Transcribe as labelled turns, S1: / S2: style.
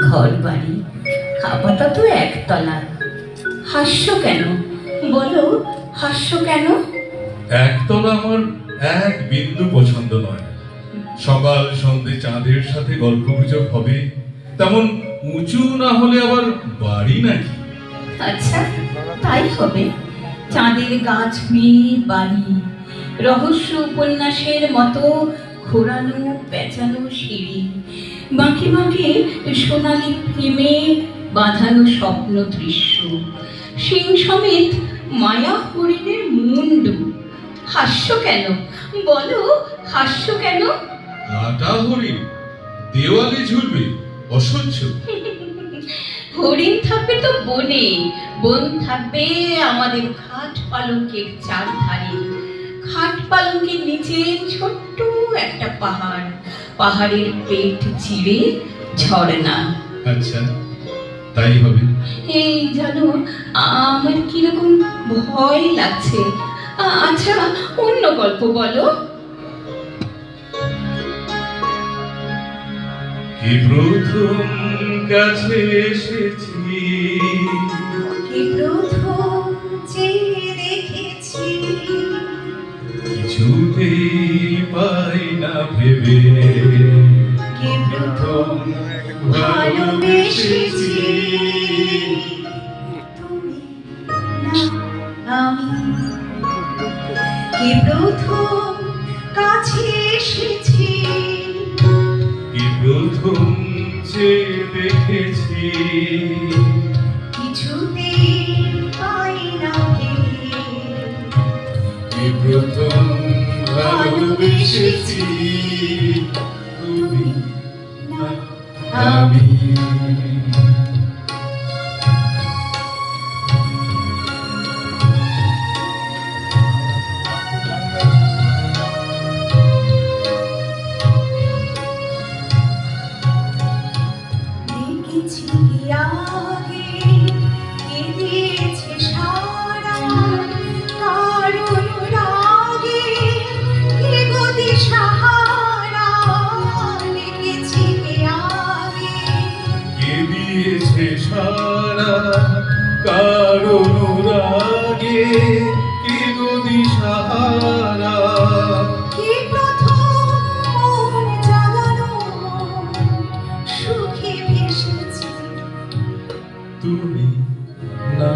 S1: ঘর বাড়ি আপাতত একতলা। হাস্য কেন বলো, হাস্য কেন?
S2: একতলা আমার এক বিন্দু পছন্দ নয়। সকাল সন্ধে চাঁদের সাথে গল্পগুজব হবে, তেমন উঁচু না হলে আবার বাড়ি নাকি?
S1: আচ্ছা, তাই হবে। চাঁদের গাছ মেয়ে বাড়ি, রহস্য উপন্যাসের মতো ঘোরানো পেঁচানো সিঁড়ি, বাঁকে বাঁকে সোনালি ফেমে বাঁধানো স্বপ্ন দৃশ্য, সিং সমেত মায়া হরিণের মুন্ডু। হাস্য কেন বলো, হাস্য কেন?
S2: কাটা হরিণ দেওয়ালে ঝুলবে, অসহ্য।
S1: হরিণ থাকবে তো বনে, বন থাকবে আমাদের খাট পালঙ্কের চারধারে। খাট পালঙ্কের নিচে ছোট্ট একটা পাহাড়, পাহাড়ের পেট চিড়ে ঝর্ণা।
S2: আচ্ছা, তাই হবে।
S1: এই জানো, আমার কিরকম ভয় লাগছে। আচ্ছা, অন্য গল্প বলো।
S2: কি প্রথম কাছে এসেছি,
S1: কি প্রথম চেয়ে দেখেছি,
S2: কিছুতেই পাই না ভেবে,
S1: কি প্রথম ভালোবেসেছি, তুমি না আমি। কি প্রথম কাছে এসেছি,
S2: কি প্রথম চেয়ে দেখেছি,
S1: কিছুতে পাই না ভেবে,
S2: কি প্রথম ভালোবেসেছি, তুমি না আমি।
S1: দেখেছি কি আগে কে দিয়েছে সারা, কারণ রাগে কে গতি সাহারা। দেখেছি কি আগে
S2: কে দিয়েছে সারা, কারো রাগে কে গদি সাহারা।
S1: কি প্রথম মন জাগানো, সুখে ভেসেছি,
S2: তুমি না